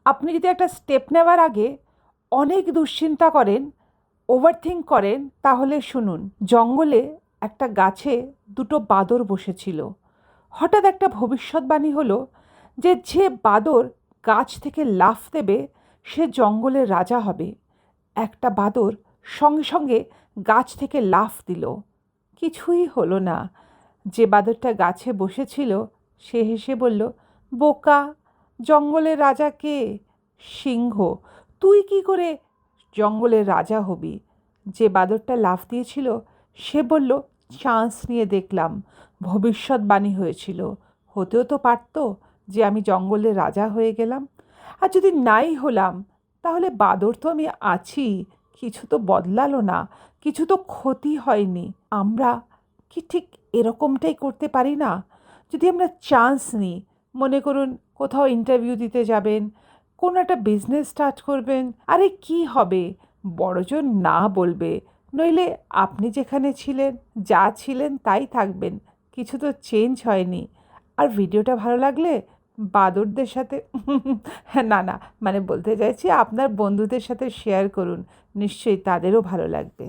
আপনি যদি একটা স্টেপ নেওয়ার আগে অনেক দুশ্চিন্তা করেন, ওভারথিঙ্ক করেন, তাহলে শুনুন। জঙ্গলে একটা গাছে দুটো বাদর বসেছিল। হঠাৎ একটা ভবিষ্যৎবাণী হলো যে যে বাদর গাছ থেকে লাফ দেবে সে জঙ্গলের রাজা হবে। একটা বাদর সঙ্গে সঙ্গে গাছ থেকে লাফ দিল। কিছুই হলো না। যে বাদরটা গাছে বসেছিল সে হেসে বলল, বোকা, জঙ্গলের রাজা কে? সিংহ। তুই কি করে জঙ্গলের রাজা হবি? যে বাদরটা লাফ দিয়েছিল সে বলল, চান্স নিয়ে দেখলাম, ভবিষ্যৎবাণী হয়েছিল, হতেও তো পারতো যে আমি জঙ্গলের রাজা হয়ে গেলাম। আর যদি নাই হলাম তাহলে বাদর তো আমি আছি, কিছু তো বদলালো না, কিছু তো ক্ষতি হয়নি। আমরা কি ঠিক এরকমটাই করতে পারি না? যদি আমরা চান্স নিই, মনে করুন কোথাও ইন্টারভিউ দিতে যাবেন, কোনো একটা বিজনেস স্টার্ট করবেন, আরে কি হবে, বড়জন না বলবে, নইলে আপনি যেখানে ছিলেন, যা ছিলেন তাই থাকবেন, কিছু তো চেঞ্জ হয়নি। আর ভিডিওটা ভালো লাগলে বাদরদের সাথে না না, মানে বলতে চাইছি আপনার বন্ধুদের সাথে শেয়ার করুন, নিশ্চয়ই তাদেরও ভালো লাগবে।